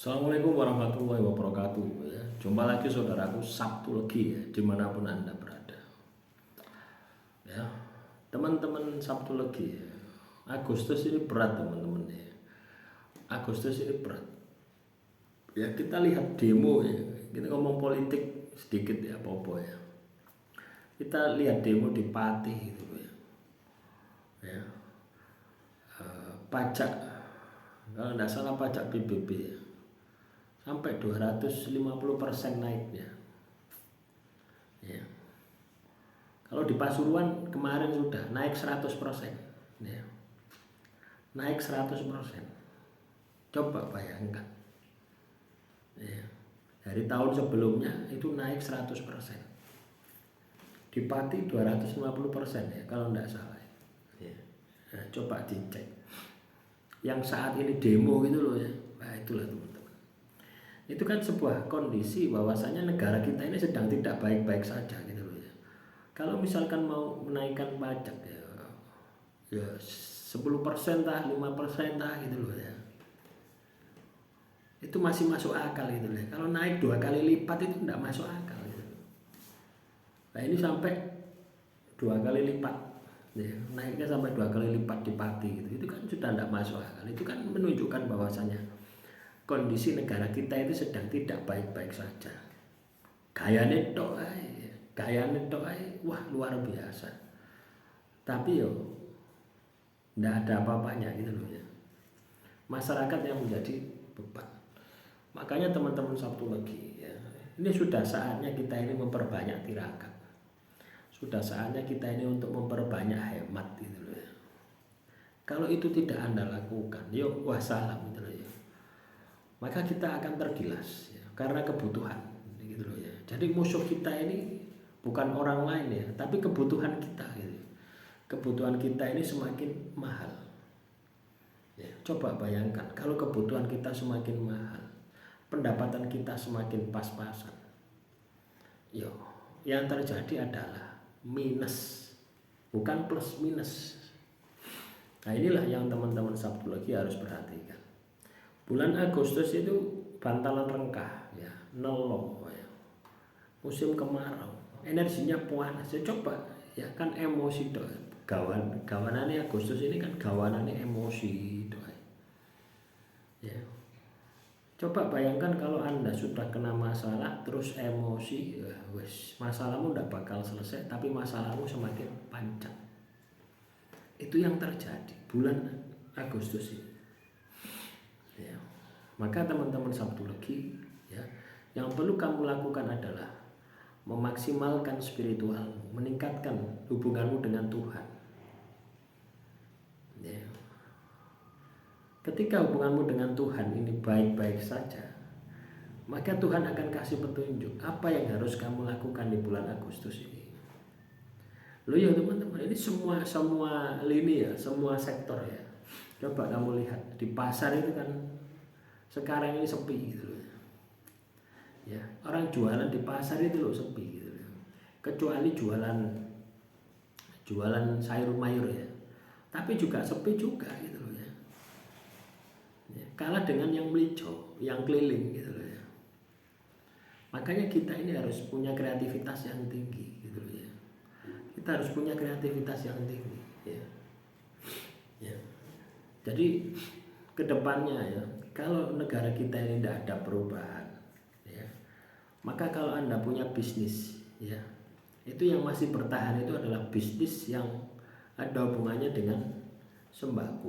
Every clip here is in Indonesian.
Assalamualaikum warahmatullahi wabarakatuh ya. Jumpa lagi saudaraku Sabtu Legi ya, dimanapun Anda berada ya. Teman-teman Sabtu Legi ya. Agustus ini berat teman-teman ya. Agustus ini berat ya. Kita lihat demo ya. Kita ngomong politik sedikit ya, apa-apa ya. Kita lihat demo di Pati gitu ya. Pajak, kalau tidak salah pajak PBB ya, sampai 250% naiknya ya. Kalau di Pasuruan kemarin sudah naik 100% ya. Naik 100%. Coba bayangkan ya. Dari tahun sebelumnya itu naik 100%. Di Pati 250% ya kalau tidak salah ya. Nah, coba dicek yang saat ini demo gitu loh ya. Nah itulah teman-teman, itu kan sebuah kondisi bahwasanya negara kita ini sedang tidak baik-baik saja gitu loh ya. Kalau misalkan mau menaikkan pajak ya 10% tah, 5% tah gitu loh ya, itu masih masuk akal gitu loh. Kalau naik 2 kali lipat itu tidak masuk akal gitu. Nah ini sampai 2 kali lipat ya, naiknya sampai 2 kali lipat di Pati gitu. Itu kan sudah tidak masuk akal. Itu kan menunjukkan bahwasanya kondisi negara kita itu sedang tidak baik-baik saja. Gayane tok ae, wah luar biasa. Tapi yo tidak ada apa-apanya gitu loh ya. Masyarakat yang menjadi beban. Makanya teman-teman Sabtu Legi ya, ini sudah saatnya kita ini memperbanyak tirakat. Sudah saatnya kita ini untuk memperbanyak hemat gitu loh ya. Kalau itu tidak Anda lakukan, yuk wassalam gitu loh ya. Maka kita akan tergilas ya, karena kebutuhan gitu loh ya. Jadi musuh kita ini bukan orang lain ya, tapi kebutuhan kita gitu. Kebutuhan kita ini semakin mahal ya. Coba bayangkan kalau kebutuhan kita semakin mahal, pendapatan kita semakin pas-pasan, yo yang terjadi adalah minus, bukan plus minus. Nah inilah yang teman-teman Sabtu Legi harus perhatikan. Bulan Agustus itu bantalan rengkah ya, nelo ya. Musim kemarau, energinya panas. Ya coba ya kan emosi doa. Gawanannya Agustus ini kan gawanannya emosi doa. Ya. Coba bayangkan kalau Anda sudah kena masalah terus emosi, ya wes masalahmu tidak bakal selesai, tapi masalahmu semakin panjang. Itu yang terjadi bulan Agustus ini. Ya. Maka teman-teman Sabtu Legi ya, yang perlu kamu lakukan adalah memaksimalkan spiritualmu, meningkatkan hubunganmu dengan Tuhan. Ya. Ketika hubunganmu dengan Tuhan ini baik-baik saja, maka Tuhan akan kasih petunjuk apa yang harus kamu lakukan di bulan Agustus ini. Loh ya teman-teman, ini semua lini ya, semua sektor ya. Coba kamu lihat di pasar itu kan sekarang ini sepi gitu loh. Ya, orang jualan di pasar itu loh sepi gitu loh. Kecuali jualan sayur mayur ya. Tapi juga sepi juga gitu loh ya. Ya, kalah dengan yang melijo, yang keliling gitu loh ya. Makanya kita ini harus punya kreativitas yang tinggi gitu loh ya. Kita harus punya kreativitas yang tinggi ya. Ya. Jadi kedepannya ya, kalau negara kita ini tidak ada perubahan ya, maka kalau Anda punya bisnis ya, itu yang masih bertahan itu adalah bisnis yang ada hubungannya dengan sembako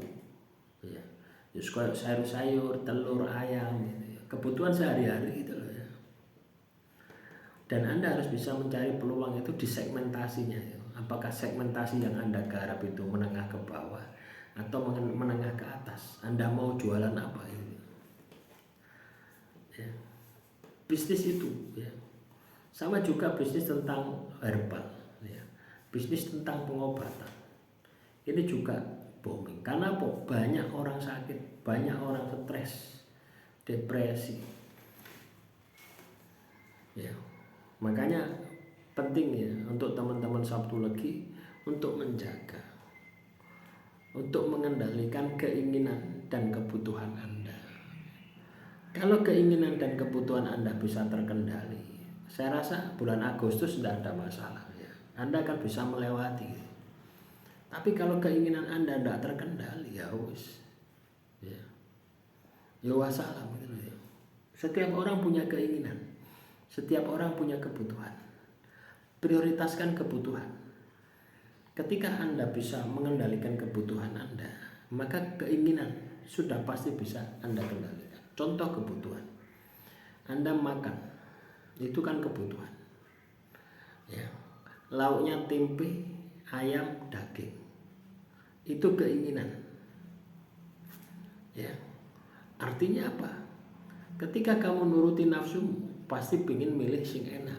ya. Just kayak sayur-sayur, telur, ayam gitu ya. Kebutuhan sehari-hari gitu loh ya. Dan Anda harus bisa mencari peluang itu di segmentasinya ya. Apakah segmentasi yang Anda garap itu menengah ke bawah atau menengah ke atas? Anda mau jualan apa itu? Ya. Bisnis itu ya. Sama juga bisnis tentang herbal ya. Bisnis tentang pengobatan. Ini juga booming. Karena apa? Banyak orang sakit, banyak orang stres, depresi. Ya. Makanya penting ya untuk teman-teman Sabtu Legi untuk menjaga, untuk mengendalikan keinginan dan kebutuhan Anda. Kalau keinginan dan kebutuhan Anda bisa terkendali, saya rasa bulan Agustus tidak ada masalah ya. Anda akan bisa melewati. Tapi kalau keinginan Anda tidak terkendali, ya wis. Ya wassalam gitu ya. Setiap orang punya keinginan, setiap orang punya kebutuhan. Prioritaskan kebutuhan. Ketika Anda bisa mengendalikan kebutuhan Anda, maka keinginan sudah pasti bisa Anda kendalikan. Contoh kebutuhan. Anda makan, itu kan kebutuhan. Ya. Lauknya tempe, ayam, daging. Itu keinginan. Ya. Artinya apa? Ketika kamu nuruti nafsumu, pasti ingin milih sing enak.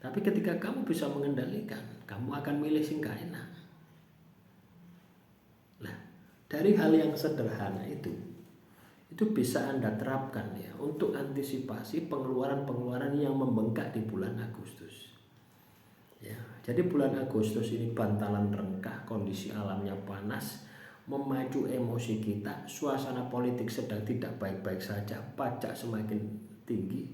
Tapi ketika kamu bisa mengendalikan, kamu akan milih sing gak enak. Nah, dari hal yang sederhana itu bisa Anda terapkan ya untuk antisipasi pengeluaran-pengeluaran yang membengkak di bulan Agustus. Ya, jadi bulan Agustus ini bantalan rengkah, kondisi alamnya panas, memacu emosi kita, suasana politik sedang tidak baik-baik saja, pajak semakin tinggi,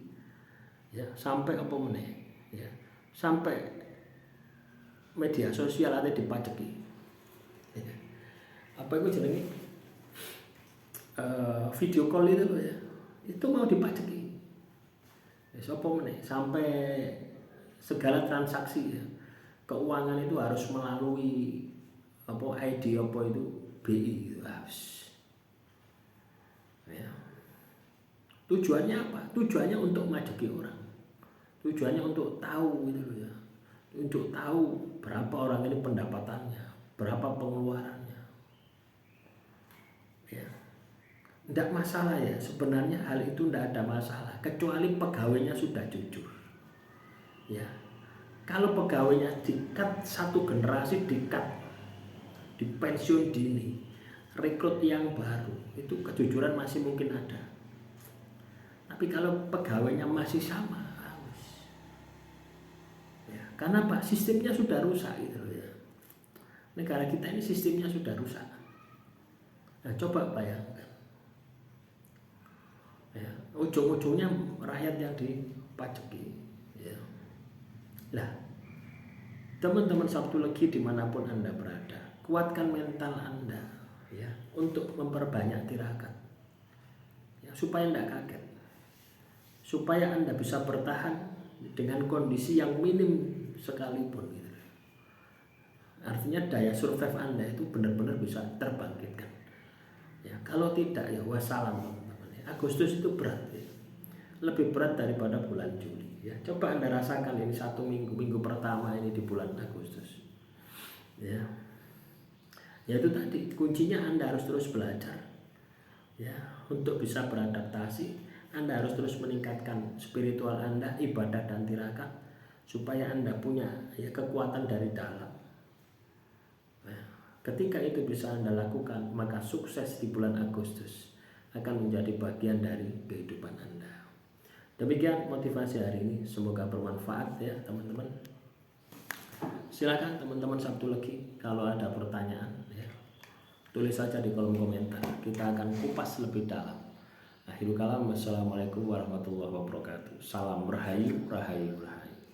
ya sampai apa meneh, ya sampai media sosial ada dipajaki, ya. Apa itu jenenge video call itu ya, itu mau dipajaki, ya apa meneh sampai segala transaksi ya keuangan itu harus melalui apa ID apa itu BI ya. Tujuannya apa? Tujuannya untuk majeki orang, tujuannya untuk tahu gitu loh ya, untuk tahu berapa orang ini pendapatannya, berapa pengeluarannya ya. Tidak masalah ya, sebenarnya hal itu tidak ada masalah kecuali pegawainya sudah jujur ya. Kalau pegawainya dikat satu generasi, dikat di pensiun dini, rekrut yang baru, itu kejujuran masih mungkin ada. Tapi kalau pegawainya masih sama, ya, karena Pak sistemnya sudah rusak gitu loh ya. Negara kita ini sistemnya sudah rusak. Nah, coba bayangkan, ya, ujung-ujungnya rakyat yang dipajaki. Ya. Lah, teman-teman Sabtu Legi dimanapun Anda berada, kuatkan mental Anda ya untuk memperbanyak tirakat ya, supaya tidak kaget, supaya Anda bisa bertahan dengan kondisi yang minim sekalipun gitu. Artinya daya survive Anda itu benar-benar bisa terbangkitkan ya. Kalau tidak ya wassalam teman-teman ya. Agustus itu berat ya. Lebih berat daripada bulan Juli ya. Coba Anda rasakan ini satu minggu pertama ini di bulan Agustus ya. Ya itu tadi kuncinya Anda harus terus belajar ya. Untuk bisa beradaptasi Anda harus terus meningkatkan spiritual Anda, ibadah dan tirakat, supaya Anda punya ya kekuatan dari dalam. Nah, ketika itu bisa Anda lakukan, maka sukses di bulan Agustus akan menjadi bagian dari kehidupan Anda. Demikian motivasi hari ini, semoga bermanfaat ya teman-teman. Silakan teman-teman Sabtu Legi kalau ada pertanyaan ya, tulis saja di kolom komentar, kita akan kupas lebih dalam. Akhirul kalam, wassalamualaikum warahmatullahi wabarakatuh. Salam rahayu, rahayu, rahayu.